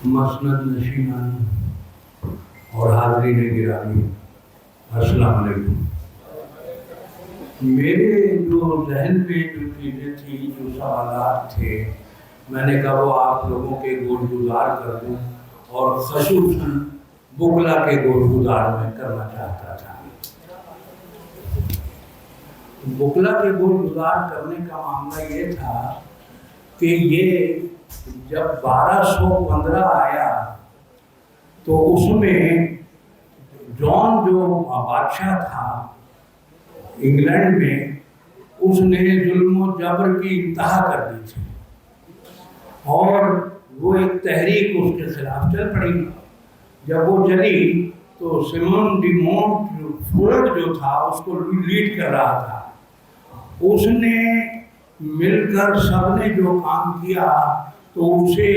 مسند نشینان اور حاضرین گرامی، السلام علیکم۔ میرے جو ذہن میں جو چیزیں تھیں، جو سوالات تھے، میں نے کہا وہ آپ لوگوں کے گزار کر دوں، اور خصوصاً بغلا کے گزار میں کرنا چاہتا تھا۔ بغلا کے گزار کرنے کا معاملہ یہ تھا کہ یہ جب 1215 آیا تو اس میں جان جو بادشاہ تھا انگلینڈ میں، اس نے ظلم و جبر کی انتہا کر دی تھی، اور وہ ایک تحریک اس کے خلاف چل پڑی۔ جب وہ چلی تو سیمون ڈی مونٹ فورڈ جو تھا اس کو لیڈ کر رہا تھا۔ اس نے مل کر سب نے جو کام کیا تو اسے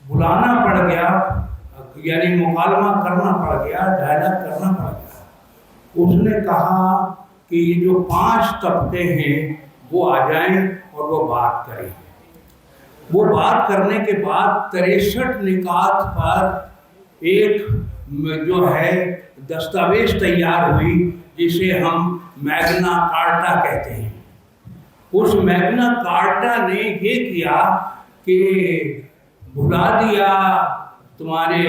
بلانا پڑ گیا، یعنی مکالمہ کرنا پڑ گیا، ڈائلاگ کرنا پڑ گیا۔ اس نے کہا کہ یہ جو 5 طبقے ہیں وہ آ جائیں اور وہ بات کریں۔ وہ بات کرنے کے بعد 63 نکات پر ایک جو ہے دستاویز تیار ہوئی، جسے ہم میگنا کارٹا کہتے ہیں۔ اس میگنا کارٹا نے یہ کیا کہ بھلا دیا تمہارے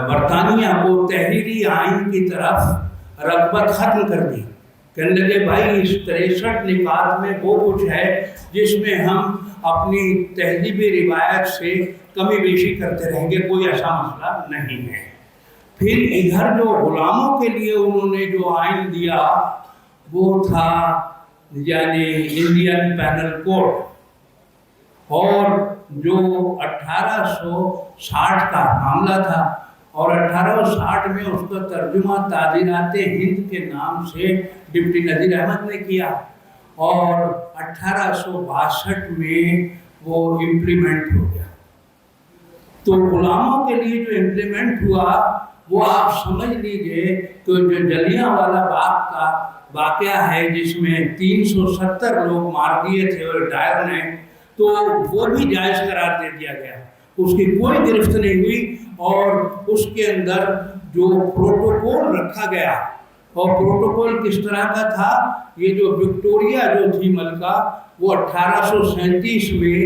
برطانیہ کو، تحریری آئین کی طرف رغبت ختم کر دی۔ کہنے لگے بھائی اس 63 نکات میں وہ کچھ ہے جس میں ہم اپنی تہذیبی روایت سے کمی بیشی کرتے رہیں گے، کوئی ایسا مسئلہ نہیں ہے۔ پھر ادھر جو غلاموں کے لیے انہوں نے جو آئین دیا وہ تھا یعنی انڈین پینل کوڈ، اور جو 1860 کا معاملہ تھا، اور 1860 میں اس کا ترجمہ تعزیرات ہند کے نام سے ڈپٹی نذیر احمد نے کیا، اور 1862 میں وہ امپلیمنٹ ہو گیا۔ تو غلاموں کے لیے جو امپلیمنٹ ہوا وہ آپ سمجھ لیجئے کہ جو جلیانوالہ باغ کا واقعہ ہے جس میں 370 لوگ مار دیے تھے اور ڈائر نے، تو وہ بھی جائز قرار دے دیا گیا، اس کی کوئی گرفت نہیں ہوئی، اور اس کے اندر جو پروٹوکول رکھا گیا، اور پروٹوکول کس طرح کا تھا، یہ جو وکٹوریہ جو تھی ملکہ وہ 1837 میں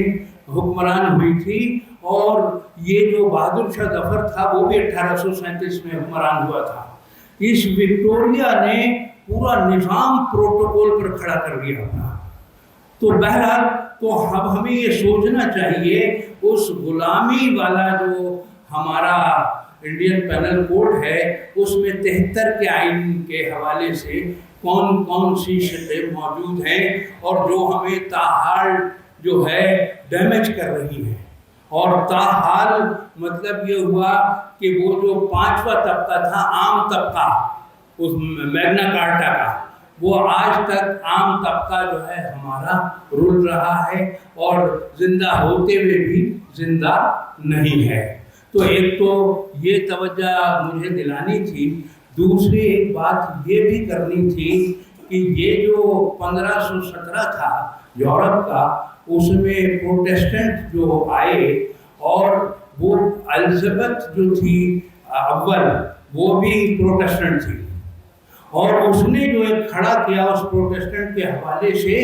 حکمران ہوئی تھی، اور یہ جو بہادر شاہ ظفر تھا وہ بھی 1837 میں حکمران ہوا تھا۔ اس وکٹوریہ نے پورا نظام پروٹوکول پر کھڑا کر دیا اپنا۔ تو بہرحال تو اب ہمیں یہ سوچنا چاہیے اس غلامی والا جو ہمارا انڈین پینل کوڈ ہے، اس میں 73 کے آئین کے حوالے سے کون کون سی شرطیں موجود ہیں، اور جو ہمیں تاحال جو ہے ڈیمیج کر رہی ہے۔ اور تاحال مطلب یہ ہوا کہ وہ جو 5واں طبقہ تھا، عام طبقہ اس میگنا کارٹا کا، وہ آج تک عام طبقہ جو ہے ہمارا رول رہا ہے، اور زندہ ہوتے ہوئے بھی زندہ نہیں ہے۔ تو ایک تو یہ توجہ مجھے دلانی تھی، دوسری ایک بات یہ بھی کرنی تھی کہ یہ جو 1517 تھا یورپ کا، اس میں پروٹیسٹنٹ جو آئے، اور وہ الزبتھ جو تھی اول وہ بھی پروٹیسٹنٹ تھی، اور اس نے جو ایک کھڑا کیا اس پروٹیسٹنٹ کے حوالے سے،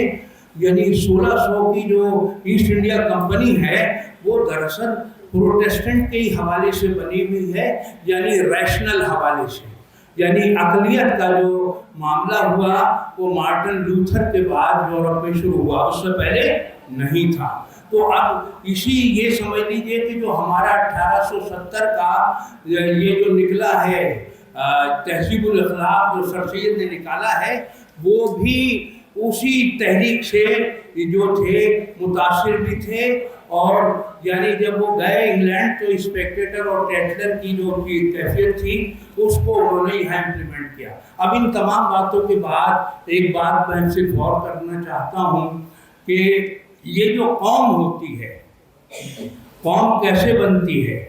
یعنی 1600 کی جو ایسٹ انڈیا کمپنی ہے وہ دراصل پروٹیسٹنٹ کے ہی حوالے سے بنی ہوئی ہے، یعنی ریشنل حوالے سے، یعنی عقلیت کا جو معاملہ ہوا وہ مارٹن لوتھر کے بعد یورپ میں شروع ہوا، اس سے پہلے نہیں تھا۔ تو اب اسی یہ سمجھ لیجئے کہ جو ہمارا 1870 کا یہ جو نکلا ہے تہذیب الاخلاق جو سر سید نے نکالا ہے، وہ بھی اسی تحریک سے جو تھے متاثر بھی تھے، اور یعنی جب وہ گئے انگلینڈ تو اسپیکٹیٹر اور ٹیٹلر کی جو کیفیت تھی اس کو انہوں نے یہاں امپلیمنٹ کیا۔ اب ان تمام باتوں کے بعد ایک بات میں صرف غور کرنا چاہتا ہوں کہ یہ جو قوم ہوتی ہے، قوم کیسے بنتی ہے؟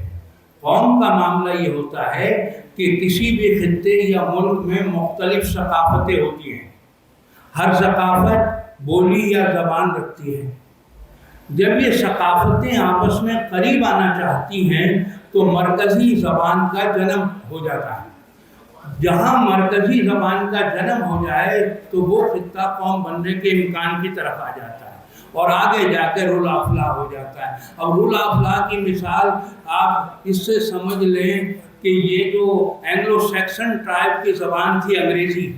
قوم کا معاملہ یہ ہوتا ہے کہ کسی بھی خطے یا ملک میں مختلف ثقافتیں ہوتی ہیں، ہر ثقافت بولی یا زبان رکھتی ہے، جب یہ ثقافتیں آپس میں قریب آنا چاہتی ہیں تو مرکزی زبان کا جنم ہو جاتا ہے۔ جہاں مرکزی زبان کا جنم ہو جائے تو وہ خطہ قوم بننے کے امکان کی طرف آ جاتا ہے اور آگے جا کے رول آف لا ہو جاتا ہے۔ اب رول آف لا کی مثال آپ اس سے سمجھ لیں کہ یہ جو اینگلو سیکسن ٹرائب کی زبان تھی انگریزی،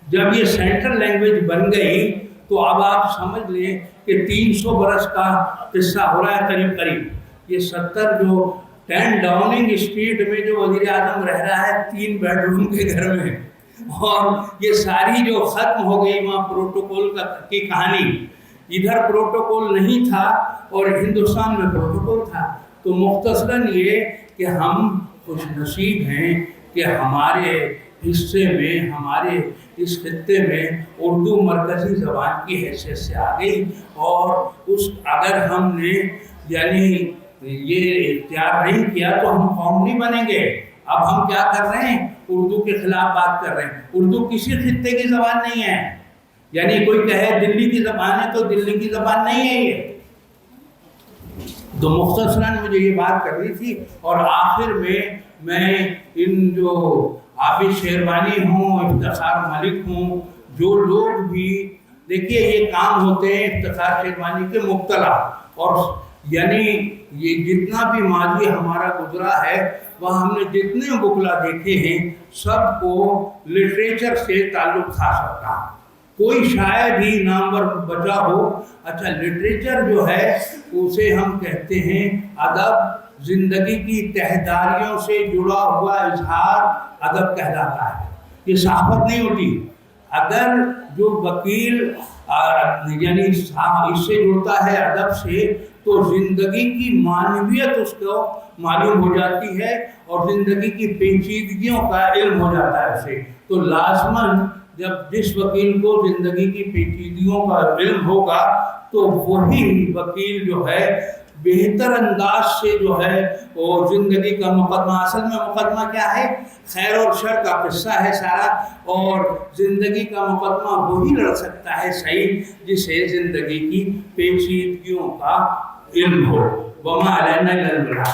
جب یہ سینٹرل لینگویج بن گئی تو اب آپ سمجھ لیں کہ 300 برس کا قصہ ہو رہا ہے قریب قریب۔ یہ 70 جو 10 ڈاؤننگ اسٹریٹ میں جو وزیر اعظم رہ رہا ہے 3 بیڈ روم کے گھر میں، اور یہ ساری جو ختم ہو گئی وہاں پروٹوکول کی کہانی، ادھر پروٹوکول نہیں تھا اور ہندوستان میں پروٹوکول تھا۔ تو مختصراً یہ کہ ہم خوش نصیب ہیں کہ ہمارے حصے میں، ہمارے اس خطے میں اردو مرکزی زبان کی حیثیت سے آ گئی، اور اگر ہم نے یعنی یہ اختیار نہیں کیا تو ہم قوم نہیں بنیں گے۔ اب ہم کیا کر رہے ہیں؟ اردو کے خلاف بات کر رہے ہیں۔ اردو کسی خطے کی زبان نہیں ہے، یعنی کوئی کہے دلی کی زبان ہے تو دلی کی زبان نہیں ہے یہ۔ تو مختصراً مجھے یہ بات کرنی تھی، اور آخر میں ان جو حافظ شیروانی ہوں، افتخار ملک ہوں، جو لوگ بھی دیکھیے یہ کام ہوتے ہیں افتخار شیروانی کے مبتلا، اور یعنی یہ جتنا بھی ماضی ہمارا گزرا ہے وہ ہم نے جتنے بکلا دیکھے ہیں سب کو لٹریچر سے تعلق تھا سب کا، کوئی شاید ہی نامور بچا ہو۔ اچھا، لٹریچر جو ہے اسے ہم کہتے ہیں ادب، زندگی کی تہداریوں سے جڑا ہوا اظہار ادب کہلاتا ہے، یہ صحافت نہیں ہوتی۔ اگر جو وکیل یعنی اس سے جڑتا ہے ادب سے تو زندگی کی معنویت اس کو معلوم ہو جاتی ہے اور زندگی کی پیچیدگیوں کا علم ہو جاتا ہے اسے۔ تو لازماً جب جس وکیل کو زندگی کی پیچیدگیوں کا علم ہوگا تو وہی وکیل جو ہے بہتر انداز سے جو ہے وہ زندگی کا مقدمہ، اصل میں مقدمہ کیا ہے؟ خیر اور شر کا قصہ ہے سارا، اور زندگی کا مقدمہ وہی لڑ سکتا ہے صحیح جسے زندگی کی پیچیدگیوں کا علم ہو۔ وما علینا الا البلاغ۔